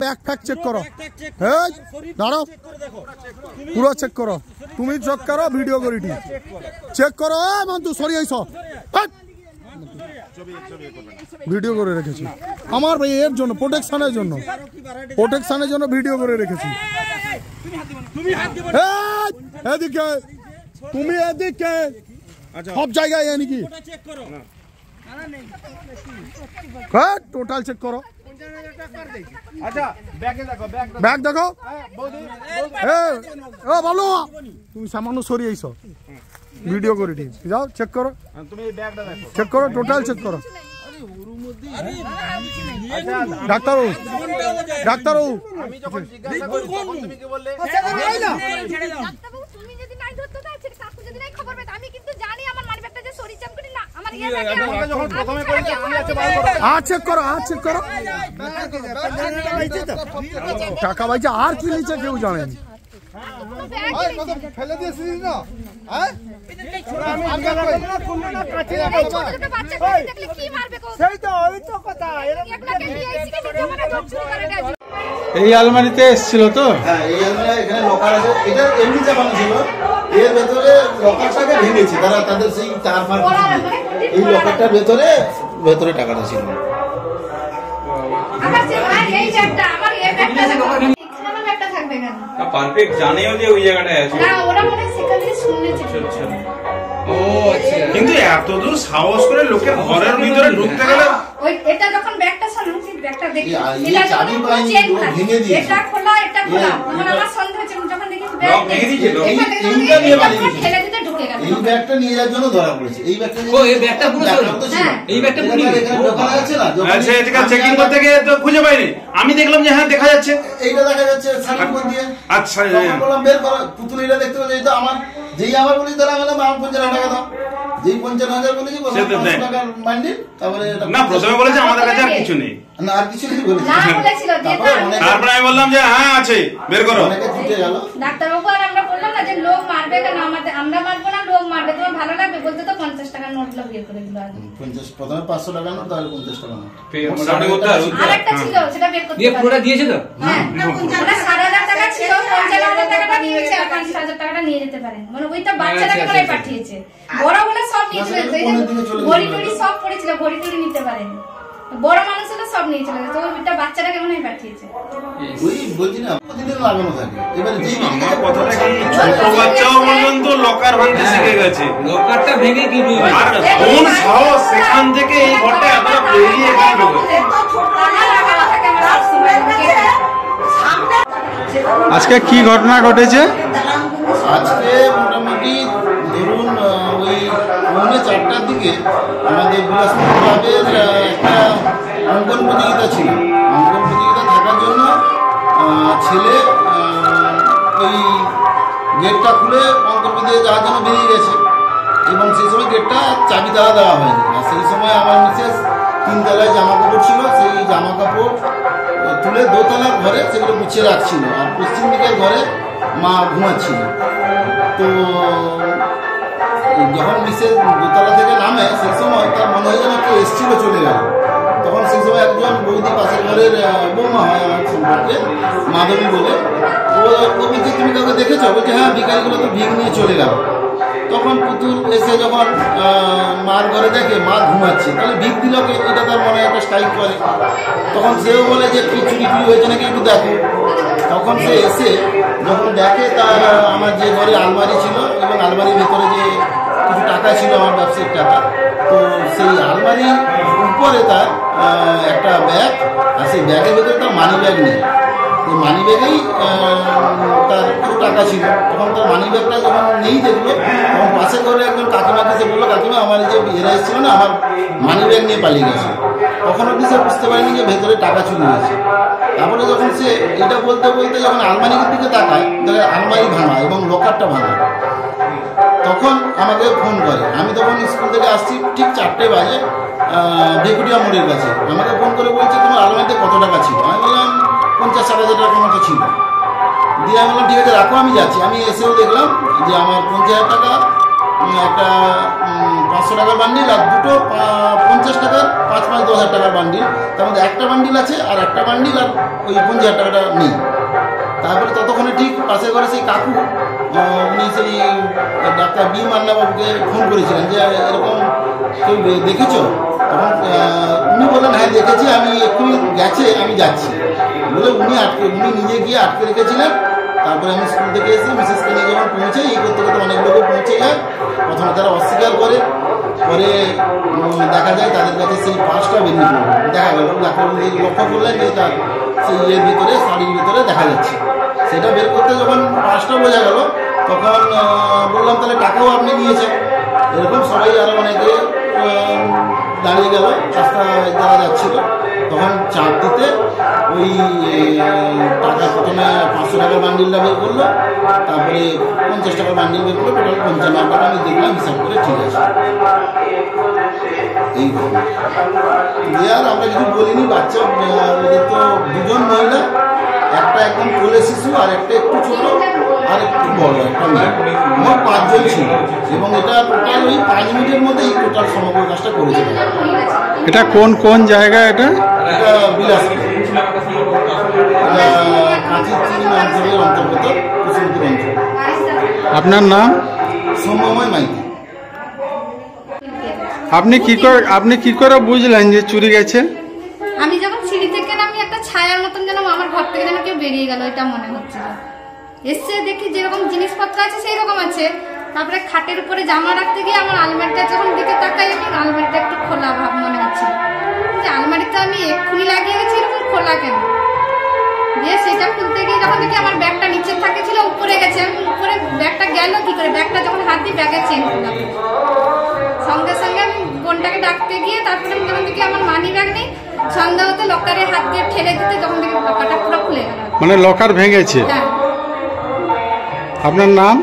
Bag ফ্যাগ check করো, হ্যাঁ দাঁড়াও, পুরো চেক করো, তুমি চেক করো, ভিডিও করি চেক করো। মন্তু সরি আইস, ভিডিও করে রেখেছি আমার ভাই এর জন্য, প্রোটেকশনের জন্য ভিডিও করে রেখেছি। এদিকে তুমি, এদিকে সব জায়গায় নাকি টোটাল চেক করো। ব্যাগ দেখো, বলো তুমি সামান্য সরিয়ে আইস, ভিডিও করে যাও, চেক করো, চেক করো, টোটাল চেক করো। ডাক্তারবাবু, ডাক্তারবাবু চেক করো, চেক করো, টাকা পাইছে আর কি নিচে কেউ জানেন। ফেলে দিয়েছিস না, এই আলমারিতে এসেছিল তো, হ্যাঁ এই আলমারি এখানে লকার আছে, এটা এমনি চাপানো ছিল, এর ভেতরে লকারটাকে ভেঙেছে তারা, তাদের সেই তার ফার এই লকারটার ভেতরে টাকাটা ছিল। পারফেক্ট জানেও যে ওই জায়গাটায় আছে না, ওরা মানে সেখানে শুনেছে। ও আচ্ছা, কিন্তু এত দূর সাহস করে লোকের ঘরের ভিতরে ঢুকতে গেলে ওই এটা যখন ব্যাগটা শুনুন, ব্যাগটা দেখি এটা চাবি পাইনি, ভেঙে দিয়েছে, এটা খোলা, এটা খোলা, মানে আমার সন্দেহ হচ্ছে যখন দেখি ব্যাগ ভেঙে দিয়েছে, এইটা নিয়ে বাড়ি ফেলে দিতে ঢুকে গেল, এই ব্যাগটা নিয়ে যাওয়ার জন্য ধরা পড়েছে। এই ব্যাগটা, ও এই ব্যাগটা পুরো ছিল, এই ব্যাগটা পুরো এখানে ঢোকা যাচ্ছে না, আচ্ছা এটা চেকিং করতে গিয়ে তো খুঁজে পাইনি, আমি দেখলাম যে হ্যাঁ দেখা যাচ্ছে, এইটা দেখা যাচ্ছে সাইনবোর্ড দিয়ে। আচ্ছা বললাম বের করো, পুতুলিটা দেখতে পাচ্ছি, এটা আমার, যেই আমার বলি তারা বললাম আমার 50,000 টাকা দাও, যেই 50,000 বলেছি 500 টাকা মাইন্ডি, তারপরে না প্রথমে বলেছে আমাদের কাছে আর কিছু নেই, না আর কিছু নেই বলেছে, না বলেছিল, তারপরে আমি বললাম যে হ্যাঁ আছে বের করো, অনেকে ছুটে গেল। ডাক্তার বাবু আর আমরা বললাম না যে লোক মারবে কেন, আমাদের আমরা মারবো না, লোক মারবে, তোমার ভালো লাগবে বলতে তো 50 টাকা নোট বের করে দিল। 50 প্রথমে 500 টাকা নোট, তারপরে 50 টাকা নোট, আরেকটা ছিল সেটা বের করতে পুরোটা দিয়েছে তো, হ্যাঁ ওটা 7,500 টাকা ছিল, 55,000 টাকাটা নিয়েছে আর 50,000 টাকাটা নিয়ে যেতে পারেন, মানে ওইটা বাচ্চাটাকে মনে পাঠিয়েছে, বড় বলে সব নিয়ে চলে গেছে, ঘড়ি টড়ি সব পড়েছিল, ঘড়ি টড়ি নিতে পারেন, বড় মানুষ হলে সব নিয়ে চলে গেছে, ওইটা বাচ্চাটাকে মনে পাঠিয়েছে। ওই বলছি না প্রতিদিন লাগানো থাকে, এবারে যেই কথাটা কি ছোট বাচ্চাও পর্যন্ত লকার ভাঙতে শিখে গেছে, লকারটা ভেঙে কি করবে, আর কোন সাহস সেখান থেকে এই ঘরটা এতটা বেরিয়ে গেল। আজকে কি ঘটনা ঘটেছে? আজকে মোটামুটি ধরুন ওই পৌনে 4টার দিকে আমাদের বিলাসপুর ক্লাবের একটা অঙ্কন প্রতিযোগিতা ছিল, অঙ্কন প্রতিযোগিতা থাকার জন্য ছেলে ওই গেটটা খুলে অঙ্কন প্রতিযোগিতা যাওয়ার জন্য বেরিয়ে গেছে, এবং সেই সময় গেটটা চাবি দেওয়া হয়নি, আর সেই সময় আমার মিসেস 3 তলায় জামা কাপড় ছিল, সেই জামা কাপড় তুলে 2 তলার ঘরে সেগুলো গুছিয়ে রাখছিল, আর পশ্চিম দিকের ঘরে মা ঘুমাচ্ছিল। তো যখন মিসেস 2 তলা থেকে নামে সেই সময় তার মনে হয় যেন কেউ এসেছিল, চলে গেল, তখন সেই সময় একজন বৌদি পাশের ঘরের বৌমা হয় আমার সম্পর্কে, মাধবী বলে, ও বলছে তুমি কাউকে দেখেছো? বলছে হ্যাঁ বিকারিগুলো তো ভিড় নিয়ে চলে গেল। তখন পুতুল এসে যখন মার ঘরে দেখে মা ঘুমাচ্ছে, তাহলে ভিড় দিল, এটা তার মনে একটা স্ট্রাইক করে, তখন সেও বলে যে কি চুরি টুরি হয়েছে নাকি একটু দেখো। তখন সে এসে যখন দেখে তার আমার যে ঘরে আলমারি ছিল এবং আলমারির ভেতরে যে কিছু টাকা ছিল আমার ব্যবসায়িক টাকা, তো সেই আলমারির উপরে তার একটা ব্যাগ, আর সেই ব্যাগের ভেতরে তার মানি ব্যাগ নেই, এই মানি ব্যাগেই তার কিছু টাকা ছিল। তখন তার মানি ব্যাগটা যখন নেই দেখলো, তখন পাশে করে একজন কাকিমাকে সে বললো কাকিমা আমার যে এরা এসেছিল না, আমার মানি ব্যাগ নিয়ে পালিয়ে গেছে। তখন অব্দি সে বুঝতে পারেনি যে ভেতরে টাকা চুরি হয়েছে। তারপরে যখন সে এটা বলতে বলতে যখন আলমারির দিকে তাকায়, তাহলে আলমারি ভাঙা এবং লকারটা ভাঙা, তখন আমাকে ফোন করে। আমি তখন স্কুল থেকে আসছি, ঠিক 4টে বাজে, বেকুটিয়া মোড়ের কাছে আমাকে ফোন করে বলছে তোমার আলমারিতে কত টাকা ছিল? আমি বললাম 50-60 হাজার টাকার মতো ছিল। দিয়ে আমি বললাম ঠিক আছে রাখো, আমি যাচ্ছি। আমি এসেও দেখলাম যে আমার 50,000 টাকা, একটা 500 টাকার বান্ডিল, আর দুটো 50 টাকার 5-10 টাকার বান্ডিল। তার মধ্যে একটা বান্ডিল আছে আর একটা বান্ডিল আর ওই 50 টাকাটা নেই। তারপরে ততক্ষণে ঠিক পাশের ঘরে সেই কাকু উনি সেই ডাক্তার বি মান্নাবাবুকে ফোন করেছিলেন যে এরকম কেউ দেখেছো? তখন উনি বললেন হ্যাঁ দেখেছি, আমি এক্ষুনি গেছে, আমি যাচ্ছি বলে উনি নিজে গিয়ে আটকে রেখেছিলেন। তারপরে আমি স্কুল থেকে এসে মিসেসকে নিয়ে যখন পৌঁছাই, এই করতে করতে অনেক লোক পৌঁছে যায়। প্রথমে তারা অস্বীকার করে, পরে দেখা যায় তাদের কাছে সেই পাঁচটা বেরিয়ে পড়ল। দেখা গেল ডাক্তার লক্ষ্য করলেন যে তার সেই ইয়ের ভিতরে, শাড়ির ভিতরে দেখা যাচ্ছে। সেটা বের করতে যখন পাঁচটা বোঝা গেল, তখন বললাম তাহলে টাকাও আপনি নিয়েছেন। এরকম সবাই আরও অনেকে দাঁড়িয়ে গেল, রাস্তায় যারা যাচ্ছিল। তখন চাপ দিতে ওই টাকা প্রথমে 500 টাকার বান্ডিলটা বের করলো, তারপরে 50 টাকার বান্ডিল বের করলো, টোটাল 55 টাকা আমি দেখলাম, হিসাব করে ঠিক আছে। এই দিয়ে আর আমরা কিছু বলিনি। বাচ্চা ওদের তো দুজন মহিলা, একটা একদম কোলে শিশু আর একটা একটু ছোট আর একটু বড়, একটা মেয়ে। আমার 5 জন ছিল এবং এটা টোটাল ওই 5 মিনিটের মধ্যেই টোটাল সমগ্র কাজটা করেছিল। এটা কোন কোন জায়গা? এটা বিলাসপুর, এটা কাঁচির চিনি অঞ্চলের অন্তর্গত কুসুমপুর অঞ্চল। আপনার নাম? সৌম্যময় মাইতি। আপনি কি করে বুঝলেন যে চুরি গেছে? আমি যখন সিঁড়ি থেকে নামি, একটা ছায়ার মতন যেন আমার ঘর থেকে যেন কেউ বেরিয়ে গেল, এটা মনে হচ্ছে। এসে দেখি যেরকম জিনিসপত্র আছে সেই রকম আছে। তারপরে খাটের উপরে জামা রাখতে গিয়ে আমার আলমারিটা যখন দিকে তাকাই, আমি আলমারিটা একটু খোলা ভাব মনে হচ্ছে, যে আলমারিটা আমি এক্ষুনি লাগিয়ে গেছি, এরকম খোলা কেন? দিয়ে সেটা খুলতে গিয়ে যখন দেখি আমার ব্যাগটা নিচে থাকে ছিল, উপরে গেছে। আমি উপরে ব্যাগটা গেল কি করে? ব্যাগটা যখন হাত দিয়ে ব্যাগের চেন খোলা, সঙ্গে সঙ্গে আমি বোনটাকে ডাকতে গিয়ে তারপরে আমি যখন দেখি আমার মানি ব্যাগ নেই, সন্ধ্যা হতে লকারে হাত দিয়ে ঠেলে দিতে যখন দেখি লকারটা পুরো খুলে গেল। মানে লকার ভেঙেছে? হ্যাঁ। আপনার নাম?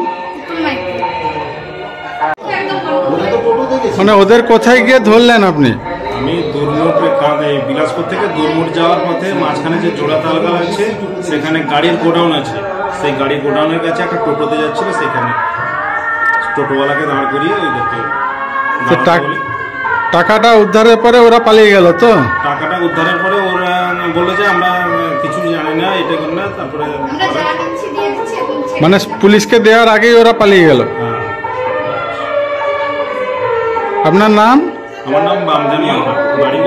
মানে ওদের কোথায় গিয়ে ধরলেন আপনি? আমি দৌড়মোড়ে কাঁদে বিলাসপুর থেকে দৌড়মোড় যাওয়ার পথে মাঝখানে যে জোড়া তালগাল আছে, সেখানে গাড়ির গোডাউন আছে। সেই গাড়ির গোডাউনের কাছে একটা টোটোতে যাচ্ছিল, সেখানে টোটোওয়ালাকে দাঁড় করিয়ে ওই দেখতে টাকাটা উদ্ধারের পরে ওরা পালিয়ে গেল। তো টাকাটা উদ্ধারের পরে ওরা বললো যে আমরা কিছু জানি না, এটা করি না। তারপরে মানে পুলিশকে দেওয়ার আগেই ওরা পালিয়ে গেল। হ্যাঁ। আপনার নাম? আমার নাম বামদেন মান্না, বাড়ি